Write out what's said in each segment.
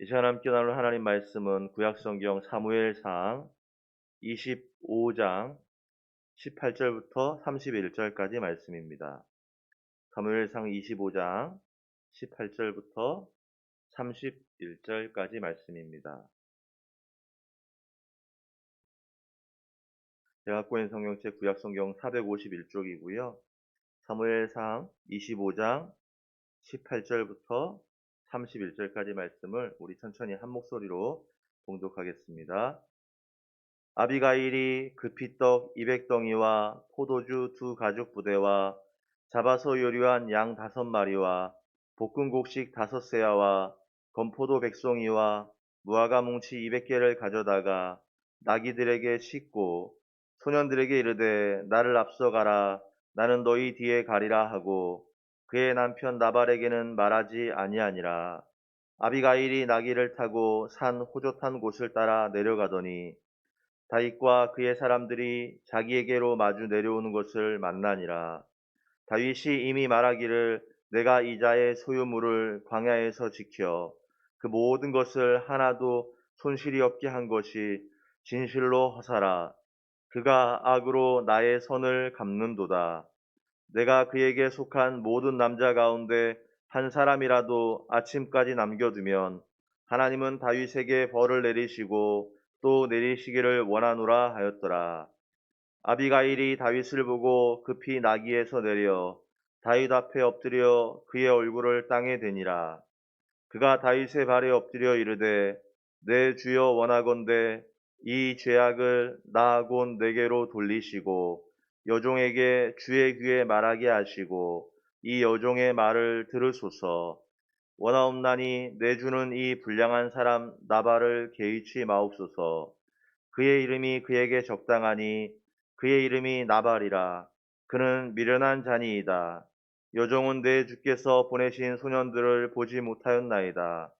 이 시간 함께 나눌 하나님 말씀은 구약성경 사무엘상 25장 18절부터 31절까지 말씀입니다. 사무엘상 25장 18절부터 31절까지 말씀입니다. 제가 갖고 있는 성경책 구약성경 451쪽이고요. 사무엘상 25장 18절부터 31절까지 말씀을 우리 천천히 한 목소리로 봉독하겠습니다. 아비가일이 급히 떡 200덩이와 포도주 2가죽 부대와 잡아서 요리한 양 5마리와 볶은 곡식 5세야와 건포도 100송이와 무화과 뭉치 200개를 가져다가 나귀들에게 싣고 소년들에게 이르되 나를 앞서가라 나는 너희 뒤에 가리라 하고 그의 남편 나발에게는 말하지 아니하니라. 아비가일이 나귀를 타고 산 호젓한 곳을 따라 내려가더니 다윗과 그의 사람들이 자기에게로 마주 내려오는 것을 만나니라. 다윗이 이미 말하기를 내가 이자의 소유물을 광야에서 지켜 그 모든 것을 하나도 손실이 없게 한 것이 진실로 허사라. 그가 악으로 나의 선을 갚는도다. 내가 그에게 속한 모든 남자 가운데 한 사람이라도 아침까지 남겨두면 하나님은 다윗에게 벌을 내리시고 또 내리시기를 원하노라 하였더라. 아비가일이 다윗을 보고 급히 나귀에서 내려 다윗 앞에 엎드려 그의 얼굴을 땅에 대니라. 그가 다윗의 발에 엎드려 이르되 내 주여 원하건대 이 죄악을 나 곧 내게로 돌리시고 여종에게 주의 귀에 말하게 하시고 이 여종의 말을 들으소서. 원하옵나니 내 주는 이 불량한 사람 나발을 개의치 마옵소서. 그의 이름이 그에게 적당하니 그의 이름이 나발이라. 그는 미련한 자니이다. 여종은 내 주께서 보내신 소년들을 보지 못하였나이다.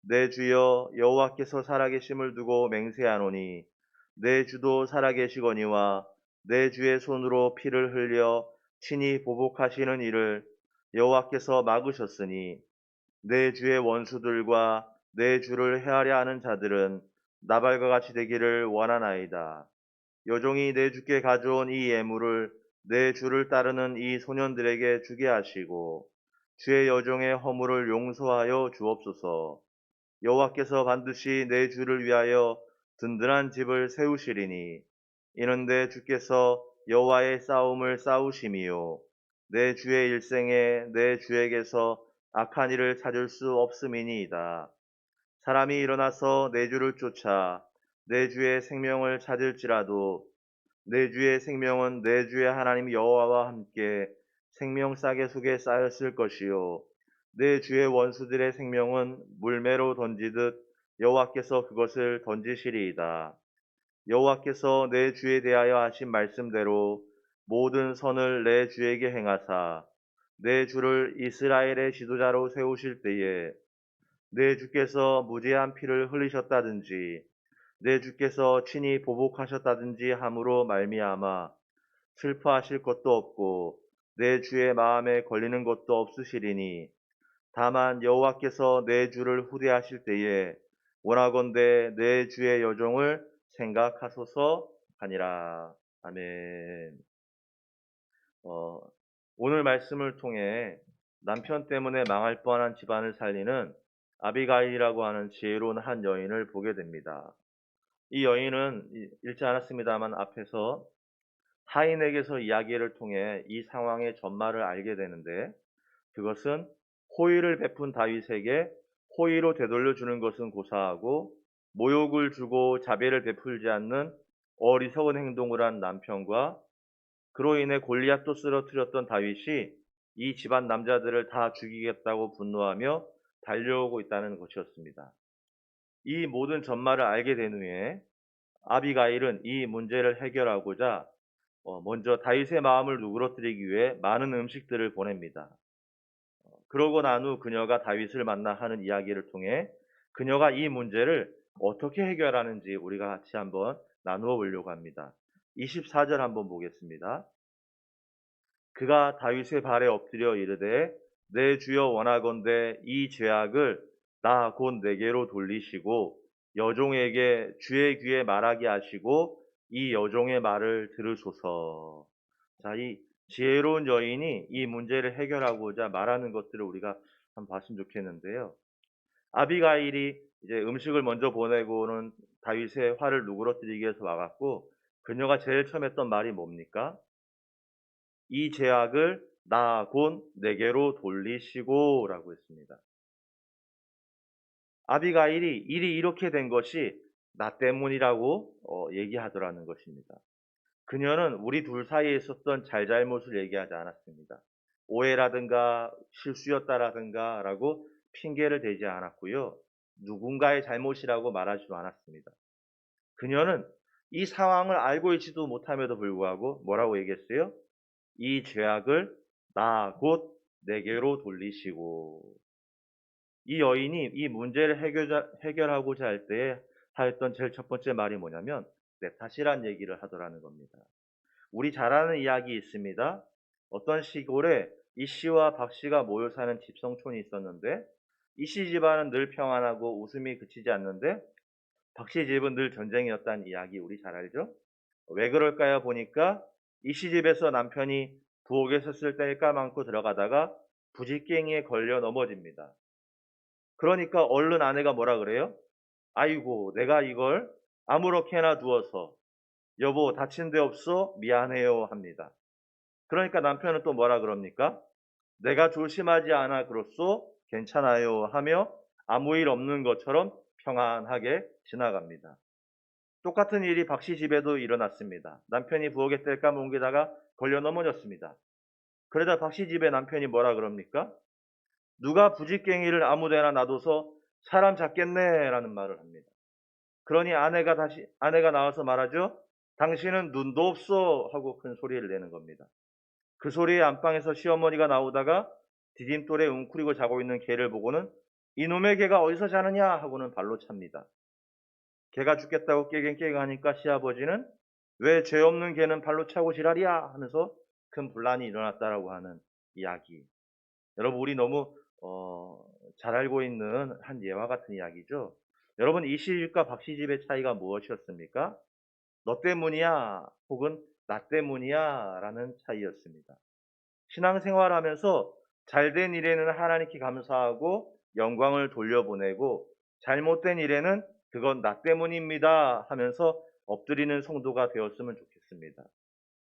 내 주여 여호와께서 살아계심을 두고 맹세하노니 내 주도 살아계시거니와 내 주의 손으로 피를 흘려 친히 보복하시는 일을 여호와께서 막으셨으니 내 주의 원수들과 내 주를 해하려 하는 자들은 나발과 같이 되기를 원하나이다. 여종이 내 주께 가져온 이 예물을 내 주를 따르는 이 소년들에게 주게 하시고 주의 여종의 허물을 용서하여 주옵소서. 여호와께서 반드시 내 주를 위하여 든든한 집을 세우시리니 이는 내 주께서 여호와의 싸움을 싸우심이요 내 주의 일생에 내 주에게서 악한 일을 찾을 수 없음이니이다. 사람이 일어나서 내 주를 쫓아 내 주의 생명을 찾을지라도 내 주의 생명은 내 주의 하나님 여호와와 함께 생명 싸개 속에 쌓였을 것이요 내 주의 원수들의 생명은 물매로 던지듯 여호와께서 그것을 던지시리이다. 여호와께서 내 주에 대하여 하신 말씀대로 모든 선을 내 주에게 행하사 내 주를 이스라엘의 지도자로 세우실 때에 내 주께서 무죄한 피를 흘리셨다든지 내 주께서 친히 보복하셨다든지 함으로 말미암아 슬퍼하실 것도 없고 내 주의 마음에 걸리는 것도 없으시리니 다만 여호와께서 내 주를 후대하실 때에 원하건대 내 주의 여종을 생각하소서 하니라. 아멘. 어, 오늘 말씀을 통해 남편 때문에 망할 뻔한 집안을 살리는 아비가일이라고 하는 지혜로운 한 여인을 보게 됩니다. 이 여인은 읽지 않았습니다만 앞에서 하인에게서 이야기를 통해 이 상황의 전말을 알게 되는데 그것은 호의를 베푼 다윗에게 호의로 되돌려 주는 것은 고사하고 모욕을 주고 자비를 베풀지 않는 어리석은 행동을 한 남편과 그로 인해 골리앗도 쓰러뜨렸던 다윗이 이 집안 남자들을 다 죽이겠다고 분노하며 달려오고 있다는 것이었습니다. 이 모든 전말을 알게 된 후에 아비가일은 이 문제를 해결하고자 먼저 다윗의 마음을 누그러뜨리기 위해 많은 음식들을 보냅니다. 그러고 난 후 그녀가 다윗을 만나 하는 이야기를 통해 그녀가 이 문제를 어떻게 해결하는지 우리가 같이 한번 나누어 보려고 합니다. 24절 한번 보겠습니다. 그가 다윗의 발에 엎드려 이르되 내 주여 원하건대 이 죄악을 나 곧 내게로 돌리시고 여종에게 주의 귀에 말하게 하시고 이 여종의 말을 들으소서. 자, 이 지혜로운 여인이 이 문제를 해결하고자 말하는 것들을 우리가 한번 봤으면 좋겠는데요. 아비가일이 이제 음식을 먼저 보내고는 다윗의 화를 누그러뜨리기 위해서 와갖고 그녀가 제일 처음 했던 말이 뭡니까? 이 죄악을 나 곧 내게로 돌리시고라고 했습니다. 아비가일이 일이 이렇게 된 것이 나 때문이라고 얘기하더라는 것입니다. 그녀는 우리 둘 사이에 있었던 잘잘못을 얘기하지 않았습니다. 오해라든가 실수였다라든가 라고 핑계를 대지 않았고요. 누군가의 잘못이라고 말하지도 않았습니다. 그녀는 이 상황을 알고 있지도 못함에도 불구하고 뭐라고 얘기했어요? 이 죄악을 나 곧 내게로 돌리시고. 이 여인이 이 문제를 해결하고자 할 때에 하였던 제일 첫 번째 말이 뭐냐면 내 탓이란 얘기를 하더라는 겁니다. 우리 잘 아는 이야기 있습니다. 어떤 시골에 이 씨와 박 씨가 모여 사는 집성촌이 있었는데 이 씨 집안은 늘 평안하고 웃음이 그치지 않는데 박 씨 집은 늘 전쟁이었다는 이야기 우리 잘 알죠? 왜 그럴까요? 보니까 이 씨 집에서 남편이 부엌에서 쓸 때를 까먹고 들어가다가 부지깽이에 걸려 넘어집니다. 그러니까 얼른 아내가 뭐라 그래요? 아이고, 내가 이걸 아무렇게나 두어서 여보 다친 데 없어 미안해요 합니다. 그러니까 남편은 또 뭐라 그럽니까? 내가 조심하지 않아 그렇소 괜찮아요 하며 아무 일 없는 것처럼 평안하게 지나갑니다. 똑같은 일이 박씨 집에도 일어났습니다. 남편이 부엌에 뗄 까먹기다가 걸려 넘어졌습니다. 그러다 박씨 집에 남편이 뭐라 그럽니까? 누가 부지깽이를 아무데나 놔둬서 사람 잡겠네라는 말을 합니다. 그러니 아내가 나와서 말하죠. 당신은 눈도 없어 하고 큰 소리를 내는 겁니다. 그 소리에 안방에서 시어머니가 나오다가 디딤돌에 웅크리고 자고 있는 개를 보고는 이놈의 개가 어디서 자느냐 하고는 발로 찹니다. 개가 죽겠다고 깨갱깨갱 하니까 시아버지는 왜 죄 없는 개는 발로 차고 지랄이야 하면서 큰 분란이 일어났다라고 하는 이야기. 여러분 우리 너무 잘 알고 있는 한 예와 같은 이야기죠. 여러분 이 시집과 박 시집의 차이가 무엇이었습니까? 너 때문이야 혹은 나 때문이야 라는 차이였습니다. 신앙생활하면서 잘된 일에는 하나님께 감사하고 영광을 돌려보내고 잘못된 일에는 그건 나 때문입니다 하면서 엎드리는 성도가 되었으면 좋겠습니다.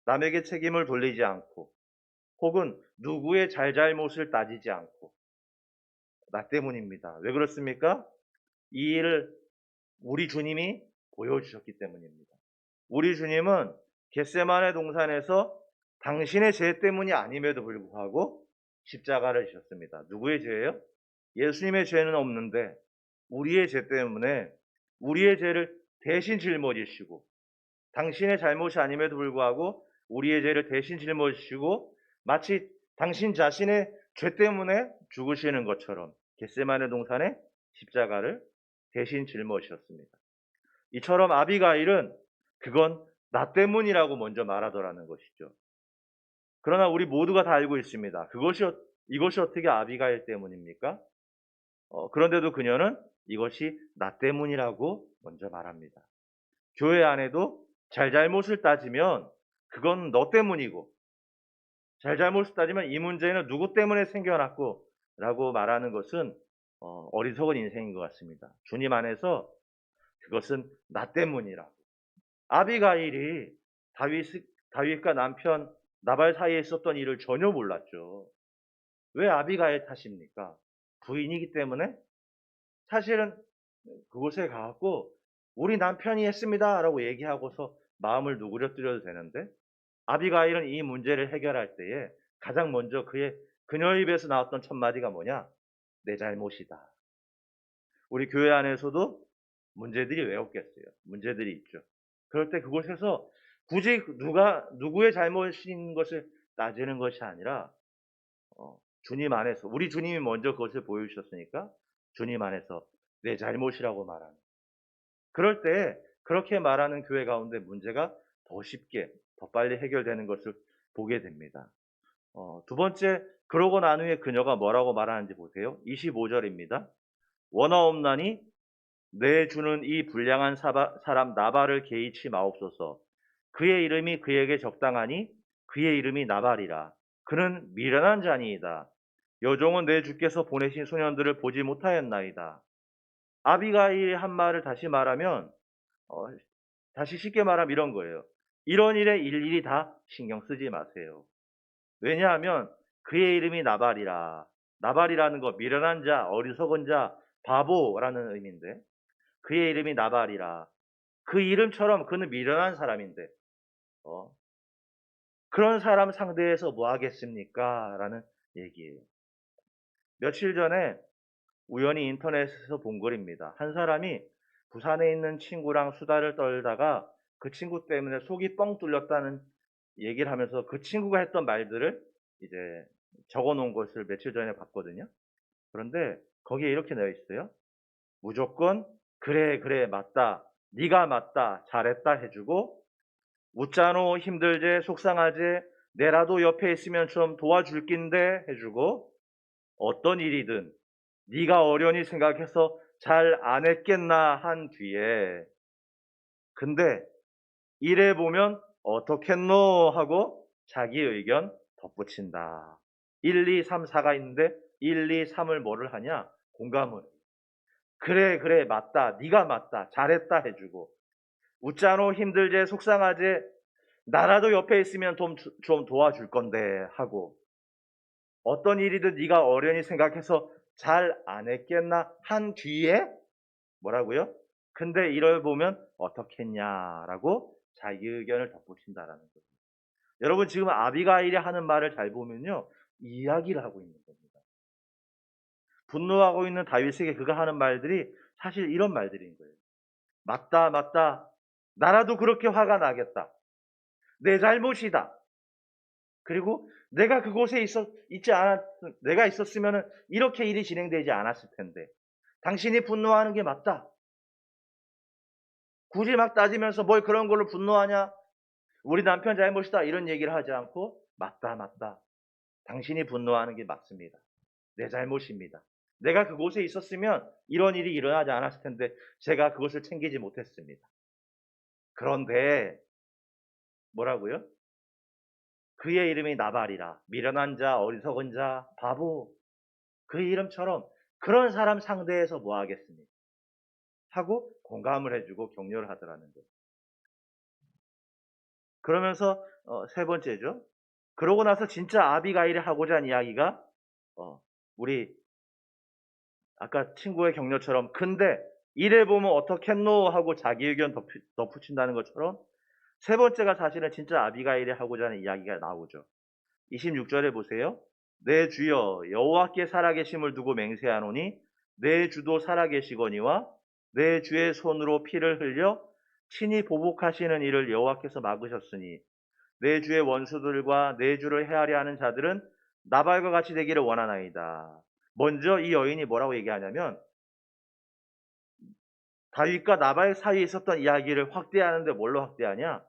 남에게 책임을 돌리지 않고 혹은 누구의 잘잘못을 따지지 않고 나 때문입니다. 왜 그렇습니까? 이 일을 우리 주님이 보여주셨기 때문입니다. 우리 주님은 겟세마네 동산에서 당신의 죄 때문이 아님에도 불구하고 십자가를 지셨습니다. 누구의 죄예요? 예수님의 죄는 없는데 우리의 죄 때문에 우리의 죄를 대신 짊어지시고 당신의 잘못이 아님에도 불구하고 우리의 죄를 대신 짊어지시고 마치 당신 자신의 죄 때문에 죽으시는 것처럼 겟세마네 동산에 십자가를 대신 짊어지셨습니다. 이처럼 아비가일은 그건 나 때문이라고 먼저 말하더라는 것이죠. 그러나 우리 모두가 다 알고 있습니다. 이것이 어떻게 아비가일 때문입니까? 그런데도 그녀는 이것이 나 때문이라고 먼저 말합니다. 교회 안에도 잘잘못을 따지면 그건 너 때문이고 잘잘못을 따지면 이 문제는 누구 때문에 생겨났고 라고 말하는 것은 어리석은 인생인 것 같습니다. 주님 안에서 그것은 나 때문이라고. 아비가일이 다윗과 남편 나발 사이에 있었던 일을 전혀 몰랐죠. 왜 아비가일 탓입니까? 부인이기 때문에? 사실은 그곳에 가갖고 우리 남편이 했습니다라고 얘기하고서 마음을 누그러뜨려도 되는데 아비가일은 이 문제를 해결할 때에 가장 먼저 그녀의 입에서 나왔던 첫 마디가 뭐냐? 내 잘못이다. 우리 교회 안에서도 문제들이 왜 없겠어요? 문제들이 있죠. 그럴 때 그곳에서 굳이 누구의 잘못인 것을 따지는 것이 아니라 주님 안에서 우리 주님이 먼저 그것을 보여주셨으니까 주님 안에서 내 잘못이라고 말하는. 그럴 때 그렇게 말하는 교회 가운데 문제가 더 쉽게 더 빨리 해결되는 것을 보게 됩니다. 두 번째 그러고 난 후에 그녀가 뭐라고 말하는지 보세요. 25절입니다. 원하옵나니 내 주는 이 불량한 사람 나발을 개의치 마옵소서. 그의 이름이 그에게 적당하니 그의 이름이 나발이라. 그는 미련한 자니이다. 여종은 내 주께서 보내신 소년들을 보지 못하였나이다. 아비가일이 한 말을 다시 말하면 다시 쉽게 말하면 이런 거예요. 이런 일에 일일이 다 신경 쓰지 마세요. 왜냐하면 그의 이름이 나발이라. 나발이라는 거 미련한 자, 어리석은 자, 바보라는 의미인데 그의 이름이 나발이라. 그 이름처럼 그는 미련한 사람인데 그런 사람 상대해서 뭐 하겠습니까? 라는 얘기예요. 며칠 전에 우연히 인터넷에서 본 글입니다. 한 사람이 부산에 있는 친구랑 수다를 떨다가 그 친구 때문에 속이 뻥 뚫렸다는 얘기를 하면서 그 친구가 했던 말들을 이제 적어 놓은 것을 며칠 전에 봤거든요. 그런데 거기에 이렇게 되어 있어요. 무조건 그래 그래 맞다. 네가 맞다. 잘했다 해주고 웃자노 힘들제 속상하제 내라도 옆에 있으면 좀 도와줄 낀데 해주고 어떤 일이든 네가 어련히 생각해서 잘 안 했겠나 한 뒤에 근데 이래 보면 어떻겠노 하고 자기 의견 덧붙인다. 1, 2, 3, 4가 있는데 1, 2, 3을 뭐를 하냐? 공감을. 그래 그래 맞다. 네가 맞다. 잘했다 해주고 웃자노 힘들제 속상하제 나라도 옆에 있으면 좀 도와줄 건데 하고 어떤 일이든 네가 어련히 생각해서 잘 안 했겠나 한 뒤에 뭐라고요? 근데 이걸 보면 어떻겠냐라고 자기 의견을 덧붙인다라는 거죠. 여러분 지금 아비가일이 하는 말을 잘 보면요. 이야기를 하고 있는 겁니다. 분노하고 있는 다윗에게 그가 하는 말들이 사실 이런 말들인 거예요. 맞다 맞다. 나라도 그렇게 화가 나겠다. 내 잘못이다. 그리고 내가 그곳에 내가 있었으면 이렇게 일이 진행되지 않았을 텐데. 당신이 분노하는 게 맞다. 굳이 막 따지면서 뭘 그런 걸로 분노하냐? 우리 남편 잘못이다. 이런 얘기를 하지 않고, 맞다, 맞다. 당신이 분노하는 게 맞습니다. 내 잘못입니다. 내가 그곳에 있었으면 이런 일이 일어나지 않았을 텐데, 제가 그것을 챙기지 못했습니다. 그런데, 뭐라고요? 그의 이름이 나발이라. 미련한 자, 어리석은 자, 바보. 그 이름처럼 그런 사람 상대해서 뭐 하겠습니까? 하고 공감을 해주고 격려를 하더라는 거예요. 그러면서 세 번째죠. 그러고 나서 진짜 아비가일이 하고자 한 이야기가 우리 아까 친구의 격려처럼 근데 이래 보면 어떻겠노 하고 자기 의견 덧붙인다는 것처럼 세 번째가 사실은 진짜 아비가일이 하고자 하는 이야기가 나오죠. 26절에 보세요. 내 주여 여호와께 살아계심을 두고 맹세하노니 내 주도 살아계시거니와 내 주의 손으로 피를 흘려 친히 보복하시는 일을 여호와께서 막으셨으니 내 주의 원수들과 내 주를 헤아려 하는 자들은 나발과 같이 되기를 원하나이다. 먼저 이 여인이 뭐라고 얘기하냐면 다윗과 나발 사이에 있었던 이야기를 확대하는데 뭘로 확대하냐?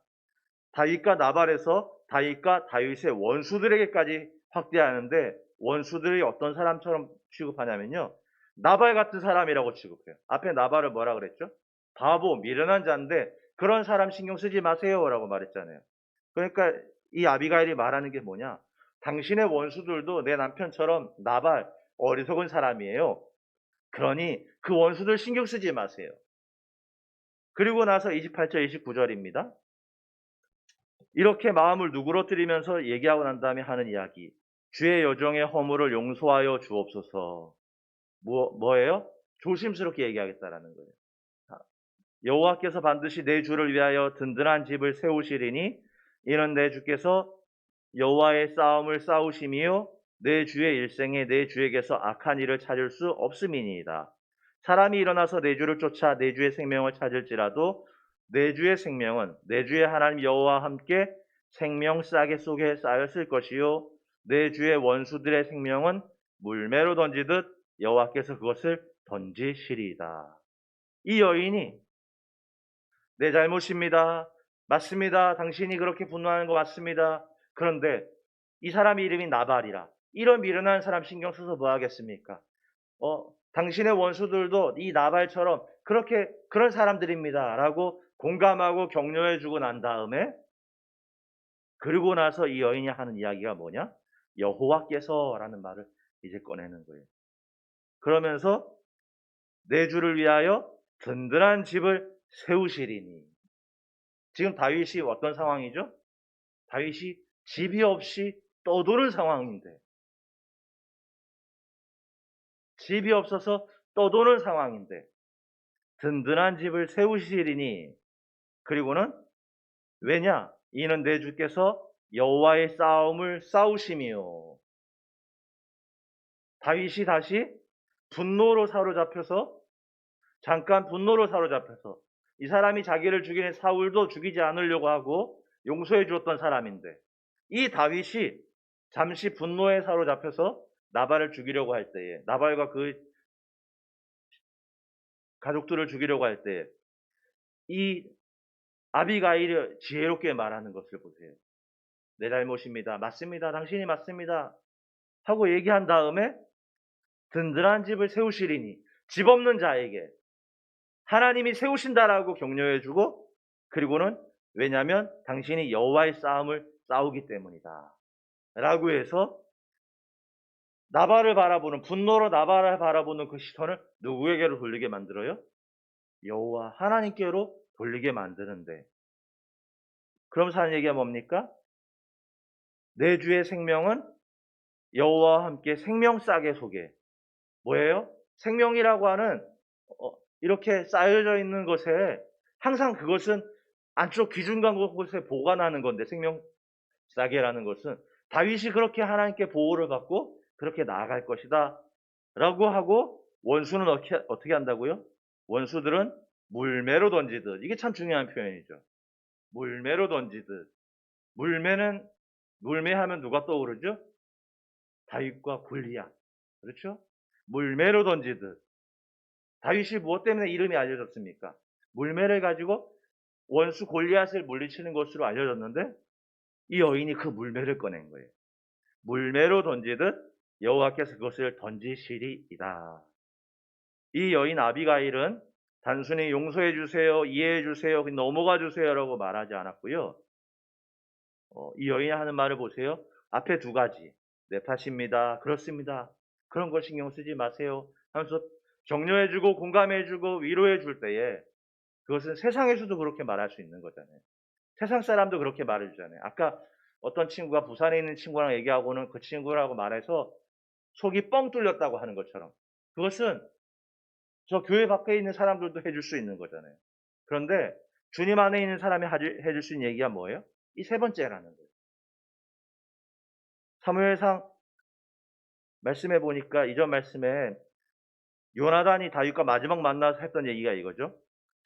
다윗과 나발에서 다윗과 다윗의 원수들에게까지 확대하는데 원수들이 어떤 사람처럼 취급하냐면요. 나발 같은 사람이라고 취급해요. 앞에 나발을 뭐라 그랬죠? 바보, 미련한 자인데 그런 사람 신경 쓰지 마세요라고 말했잖아요. 그러니까 이 아비가일이 말하는 게 뭐냐? 당신의 원수들도 내 남편처럼 나발, 어리석은 사람이에요. 그러니 그 원수들 신경 쓰지 마세요. 그리고 나서 28절, 29절입니다. 이렇게 마음을 누그러뜨리면서 얘기하고 난 다음에 하는 이야기. 주의 여종의 허물을 용서하여 주옵소서. 뭐예요? 조심스럽게 얘기하겠다라는 거예요. 여호와께서 반드시 내 주를 위하여 든든한 집을 세우시리니 이는 내 주께서 여호와의 싸움을 싸우심이요 내 주의 일생에 내 주에게서 악한 일을 찾을 수 없음이니이다. 사람이 일어나서 내 주를 쫓아 내 주의 생명을 찾을지라도 내 주의 생명은 내 주의 하나님 여호와와 함께 생명 싸개 속에 쌓였을 것이요 내 주의 원수들의 생명은 물매로 던지듯 여호와께서 그것을 던지시리이다. 이 여인이 내 잘못입니다. 맞습니다. 당신이 그렇게 분노하는 거 맞습니다. 그런데 이 사람 이름이 나발이라. 이런 미련한 사람 신경 써서 뭐 하겠습니까? 당신의 원수들도 이 나발처럼 그렇게 그런 사람들입니다. 라고 공감하고 격려해주고 난 다음에 그러고 나서 이 여인이 하는 이야기가 뭐냐? 여호와께서라는 말을 이제 꺼내는 거예요. 그러면서 내 주를 위하여 든든한 집을 세우시리니. 지금 다윗이 어떤 상황이죠? 다윗이 집이 없이 떠도는 상황인데, 집이 없어서 떠도는 상황인데 든든한 집을 세우시리니. 그리고는 왜냐? 이는 내 주께서 여호와의 싸움을 싸우심이요. 다윗이 다시 분노로 사로잡혀서, 잠깐 분노로 사로잡혀서, 이 사람이 자기를 죽이는 사울도 죽이지 않으려고 하고 용서해 주었던 사람인데, 이 다윗이 잠시 분노에 사로잡혀서 나발을 죽이려고 할 때에, 나발과 그 가족들을 죽이려고 할 때에 이 아비가일이 지혜롭게 말하는 것을 보세요. 내 잘못입니다. 맞습니다. 당신이 맞습니다. 하고 얘기한 다음에 든든한 집을 세우시리니, 집 없는 자에게 하나님이 세우신다라고 격려해주고, 그리고는 왜냐하면 당신이 여호와의 싸움을 싸우기 때문이다 라고 해서 나발을 바라보는, 분노로 나발을 바라보는 그 시선을 누구에게로 돌리게 만들어요? 여호와 하나님께로 돌리게 만드는데, 그러면서 하는 얘기가 뭡니까? 내 주의 생명은 여호와와 함께 생명 싸게 속에. 뭐예요? 생명이라고 하는 이렇게 쌓여져 있는 것에 항상 그것은 안쪽 기준간 곳에 보관하는 건데, 생명 싸게라는 것은 다윗이 그렇게 하나님께 보호를 받고 그렇게 나아갈 것이다 라고 하고, 원수는 어떻게 한다고요? 원수들은 물매로 던지듯. 이게 참 중요한 표현이죠. 물매로 던지듯. 물매하면 누가 떠오르죠? 다윗과 골리앗. 그렇죠? 물매로 던지듯. 다윗이 무엇 때문에 이름이 알려졌습니까? 물매를 가지고 원수 골리앗을 물리치는 것으로 알려졌는데, 이 여인이 그 물매를 꺼낸 거예요. 물매로 던지듯 여호와께서 그것을 던지시리이다. 이 여인 아비가일은 단순히 용서해 주세요, 이해해 주세요, 넘어가 주세요라고 말하지 않았고요. 이 여인이 하는 말을 보세요. 앞에 두 가지. 내 탓입니다. 그렇습니다. 그런 걸 신경 쓰지 마세요 하면서 격려해주고 공감해주고 위로해줄 때에, 그것은 세상에서도 그렇게 말할 수 있는 거잖아요. 세상 사람도 그렇게 말해주잖아요. 아까 어떤 친구가 부산에 있는 친구랑 얘기하고는 그 친구라고 말해서 속이 뻥 뚫렸다고 하는 것처럼, 그것은 저 교회 밖에 있는 사람들도 해줄 수 있는 거잖아요. 그런데 주님 안에 있는 사람이 해줄 수 있는 얘기가 뭐예요? 이 세 번째라는 거예요. 사무엘상 말씀해 보니까, 이전 말씀에 요나단이 다윗과 마지막 만나서 했던 얘기가 이거죠.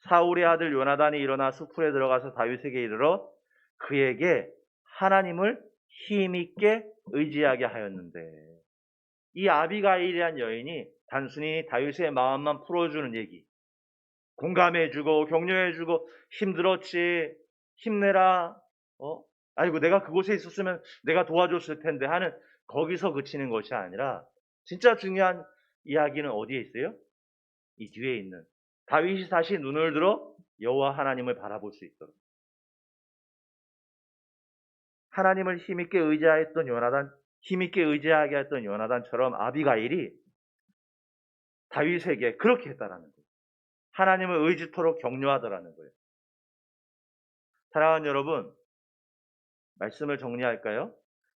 사울의 아들 요나단이 일어나 수풀에 들어가서 다윗에게 이르러 그에게 하나님을 힘있게 의지하게 하였는데, 이 아비가일이란 여인이 단순히 다윗의 마음만 풀어주는 얘기, 공감해주고 격려해주고 힘들었지, 힘내라, 아이고 내가 그곳에 있었으면 내가 도와줬을 텐데 하는, 거기서 그치는 것이 아니라 진짜 중요한 이야기는 어디에 있어요? 이 뒤에 있는, 다윗이 다시 눈을 들어 여호와 하나님을 바라볼 수 있도록, 하나님을 힘있게 의지하였던 요나단, 힘있게 의지하게 했던 요나단처럼 아비가일이 다윗에게 그렇게 했다라는 거예요. 하나님을 의지토록 격려하더라는 거예요. 사랑하는 여러분, 말씀을 정리할까요?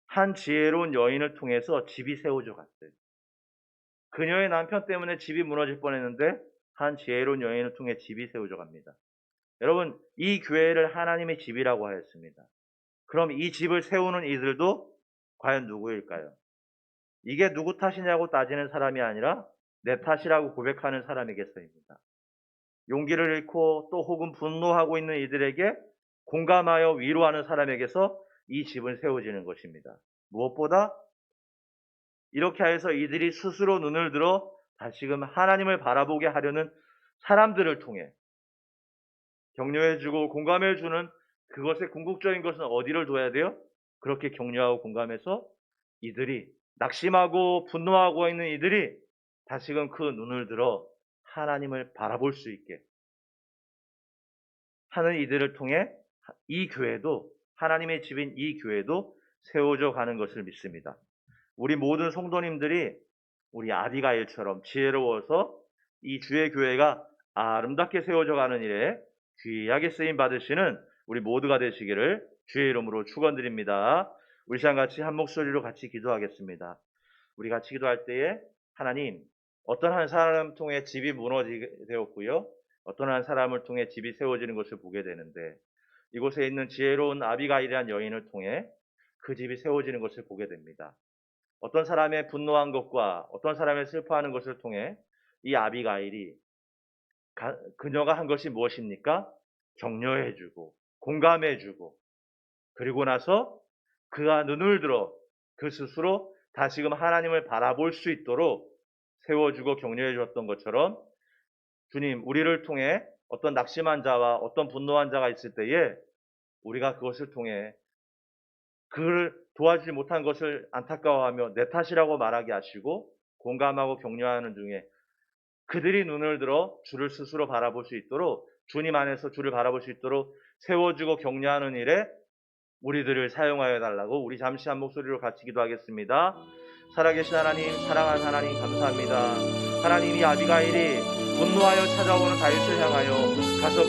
한 지혜로운 여인을 통해서 집이 세워져 갔어요. 그녀의 남편 때문에 집이 무너질 뻔했는데 한 지혜로운 여인을 통해 집이 세워져 갑니다. 여러분, 이 교회를 하나님의 집이라고 하였습니다. 그럼 이 집을 세우는 이들도 과연 누구일까요? 이게 누구 탓이냐고 따지는 사람이 아니라 내 탓이라고 고백하는 사람이겠어입니다. 용기를 잃고 또 혹은 분노하고 있는 이들에게 공감하여 위로하는 사람에게서 이 집은 세워지는 것입니다. 무엇보다 이렇게 해서 이들이 스스로 눈을 들어 다시금 하나님을 바라보게 하려는 사람들을 통해 격려해주고 공감해주는, 그것의 궁극적인 것은 어디를 둬야 돼요? 그렇게 격려하고 공감해서 이들이, 낙심하고 분노하고 있는 이들이 다시금 그 눈을 들어 하나님을 바라볼 수 있게 하는 이들을 통해 이 교회도, 하나님의 집인 이 교회도 세워져 가는 것을 믿습니다. 우리 모든 성도님들이 우리 아비가일처럼 지혜로워서 이 주의 교회가 아름답게 세워져 가는 일에 귀하게 쓰임 받으시는 우리 모두가 되시기를 주의 이름으로 축원드립니다. 우리 시간 같이 한 목소리로 같이 기도하겠습니다. 우리 같이 기도할 때에 하나님, 어떤 한 사람을 통해 집이 무너지게 되었고요, 어떤 한 사람을 통해 집이 세워지는 것을 보게 되는데, 이곳에 있는 지혜로운 아비가일이라는 여인을 통해 그 집이 세워지는 것을 보게 됩니다. 어떤 사람의 분노한 것과 어떤 사람의 슬퍼하는 것을 통해 이 아비가일이 그녀가 한 것이 무엇입니까? 격려해주고 공감해주고, 그리고 나서 그가 눈을 들어 그 스스로 다시금 하나님을 바라볼 수 있도록 세워주고 격려해 주었던 것처럼, 주님, 우리를 통해 어떤 낙심한 자와 어떤 분노한 자가 있을 때에 우리가 그것을 통해 그를 도와주지 못한 것을 안타까워하며 내 탓이라고 말하게 하시고 공감하고 격려하는 중에 그들이 눈을 들어 주를 스스로 바라볼 수 있도록, 주님 안에서 주를 바라볼 수 있도록 세워주고 격려하는 일에 우리들을 사용하여 달라고 우리 잠시 한 목소리로 같이 기도하겠습니다. 살아계신 하나님, 사랑하는 하나님, 감사합니다. 하나님이 아비가일이 분노하여 찾아오는 다윗을 향하여 가서